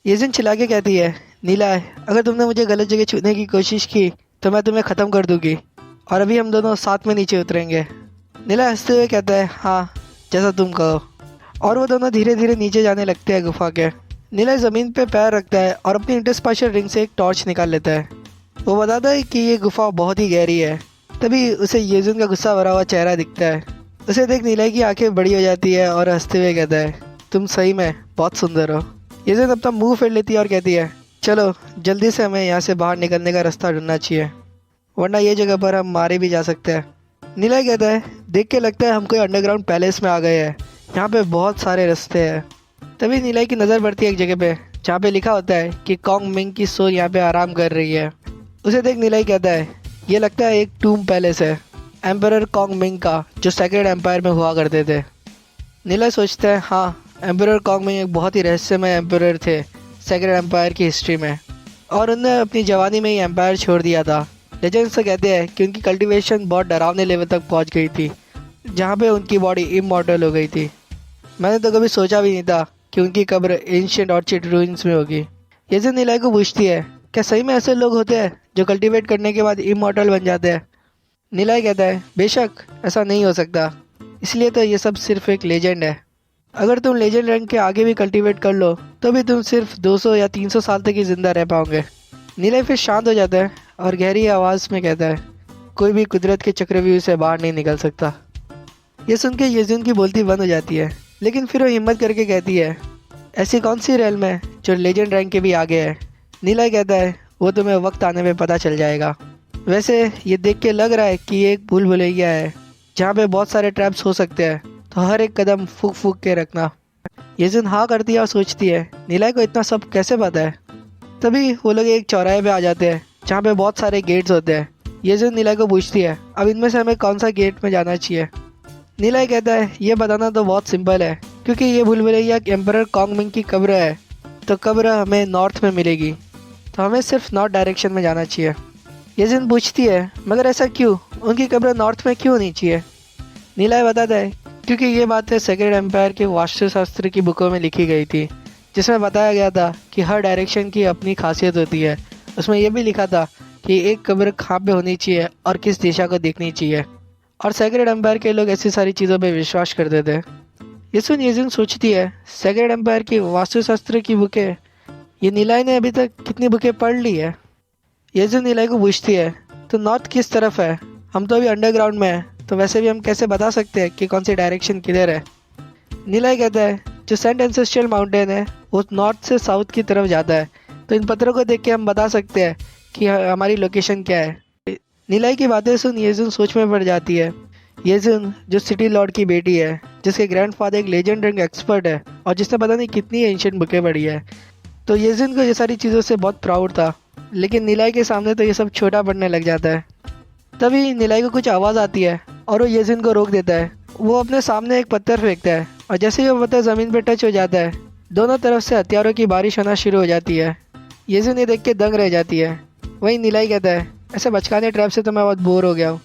येजिन चिल्ला के कहती है, नीला अगर तुमने मुझे गलत जगह छूने की कोशिश की तो मैं तुम्हें ख़त्म कर दूंगी और अभी हम दोनों साथ में नीचे उतरेंगे। नीला हंसते हुए कहता है, हाँ जैसा तुम कहो। और वो दोनों धीरे धीरे नीचे जाने लगते हैं गुफा के। नीला ज़मीन पे पैर रखता है और अपनी इंटरस्पाशियल रिंग से एक टॉर्च निकाल लेता है। वो बताता है कि ये गुफा बहुत ही गहरी है। तभी उसे येजुन का गुस्सा भरा हुआ चेहरा दिखता है। उसे देख नीला की आंखें बड़ी हो जाती है और हंसते हुए कहता है, तुम सही में बहुत सुंदर हो। येजुन अपना मुंह फेर लेती है और कहती है, चलो जल्दी से हमें यहाँ से बाहर निकलने का रास्ता ढूंढना चाहिए, वरना ये जगह पर हम मारे भी जा सकते हैं। नीला कहता है, देख के लगता है हम कोई अंडरग्राउंड पैलेस में आ गए हैं, यहाँ पे बहुत सारे रास्ते हैं। तभी नीला की नज़र पड़ती है एक जगह पे जहाँ पे लिखा होता है कि कॉन्ग मिंग की सोल यहाँ पे आराम कर रही है। उसे देख नीलाई कहता है, ये लगता है एक टूम पैलेस है एम्परर कॉन्ग मिंग का, जो सेक्रेड एम्पायर में हुआ करते थे। नीला सोचता है, हाँ एम्परर कॉन्ग मिंग एक बहुत ही रहस्यमय एम्परर थे सेक्रेड एम्पायर की हिस्ट्री में, और उन्होंने अपनी जवानी में ही एम्पायर छोड़ दिया था। लेजेंड्स तो कहते हैं कि उनकी कल्टीवेशन बहुत डरावने लेवल तक पहुंच गई थी, जहाँ पे उनकी बॉडी इमॉर्टल हो गई थी। मैंने तो कभी सोचा भी नहीं था कि उनकी कब्र एंशिएंट ऑर्चिड रूइंस में होगी। येजिन नीलाई को पूछती है, क्या सही में ऐसे लोग होते हैं जो कल्टीवेट करने के बाद इमॉर्टल बन जाते हैं? नीलाई कहता है, बेशक ऐसा नहीं हो सकता, इसलिए तो ये सब सिर्फ एक लेजेंड है। अगर तुम लेजेंड रैंक के आगे भी कल्टीवेट कर लो तो भी तुम सिर्फ 200 या 300 साल तक ही जिंदा रह पाओगे। नीलाई फिर शांत हो जाता है और गहरी आवाज़ में कहता है, कोई भी कुदरत के चक्रव्यूह से बाहर नहीं निकल सकता। ये सुन के येजिन की बोलती बंद हो जाती है, लेकिन फिर वो हिम्मत करके कहती है, ऐसी कौन सी रेलम है जो लेजेंड रैंक के भी आगे है? नीला कहता है, वो तुम्हें वक्त आने पे पता चल जाएगा। वैसे ये देख के लग रहा है कि ये एक भूल भुलैया है जहाँ पे बहुत सारे ट्रैप्स हो सकते हैं, तो हर एक कदम फूक फूक के रखना। येजिन हाँ करती है और सोचती है, नीला को इतना सब कैसे पता है। तभी वो लोग एक चौराहे पे आ जाते हैं जहाँ पे बहुत सारे गेट्स होते हैं। येजिन नीला को पूछती है, अब इनमें से हमें कौन सा गेट में जाना चाहिए? नीलाई कहता है, ये बताना तो बहुत सिंपल है, क्योंकि ये भूल भुलैया एम्परर कॉन्ग मिंग की कब्र है, तो कब्र हमें नॉर्थ में मिलेगी, तो हमें सिर्फ नॉर्थ डायरेक्शन में जाना चाहिए। येजिन पूछती है, मगर ऐसा क्यों, उनकी कब्र नॉर्थ में क्यों होनी चाहिए? नीलाई बताता है, क्योंकि ये बातें सेक्रेड एम्पायर के वास्तुशास्त्र की बुकों में लिखी गई थी, जिसमें बताया गया था कि हर डायरेक्शन की अपनी खासियत होती है। उसमें यह भी लिखा था कि एक कब्र कहाँ पे होनी चाहिए और किस दिशा को देखनी चाहिए, और सेक्रेड एम्पायर के लोग ऐसी सारी चीज़ों पे विश्वास करते थे। ये सुन येजिन सोचती है, सेक्रेड एम्पायर की वास्तुशास्त्र की बुकें, ये नीलाई ने अभी तक कितनी बुकें पढ़ ली है? येजिन नीलाई को पूछती है, तो नॉर्थ किस तरफ है? हम तो अभी अंडरग्राउंड में हैं, तो वैसे भी हम कैसे बता सकते हैं कि कौन सी डायरेक्शन किधर है? नीलाई कहता है, जो सेंट एंसेस्ट्रियल माउंटेन है वो नॉर्थ से साउथ की तरफ जाता है, तो इन पत्थरों को देख के हम बता सकते हैं कि हमारी लोकेशन क्या है। नीलाई की बातें सुन येजुन सोच में पड़ जाती है। येजुन जो सिटी लॉर्ड की बेटी है, जिसके ग्रैंडफादर एक लेजेंड रैंक एक्सपर्ट है और जिसने पता नहीं कितनी एंशिएंट बुकें पढ़ी है, तो येजुन को ये सारी चीज़ों से बहुत प्राउड था। लेकिन नीलाई के सामने तो ये सब छोटा पड़ने लग जाता है। तभी नीलाई को कुछ आवाज़ आती है और वो येजुन को रोक देता है। वो अपने सामने एक पत्थर फेंकता है और जैसे ही वो पत्थर ज़मीन पर टच हो जाता है, दोनों तरफ से हथियारों की बारिश होना शुरू हो जाती है। येजुन ये देख के दंग रह जाती है। वहीं नीलाई कहता है, ऐसे बचकाने ट्रैप से तो मैं बहुत बोर हो गया हूँ,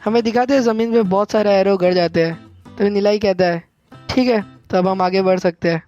हमें दिखाते हैं ज़मीन पे बहुत सारे एरो गड़ जाते हैं। तो नीलाई कहता है, ठीक है, तो अब हम आगे बढ़ सकते हैं।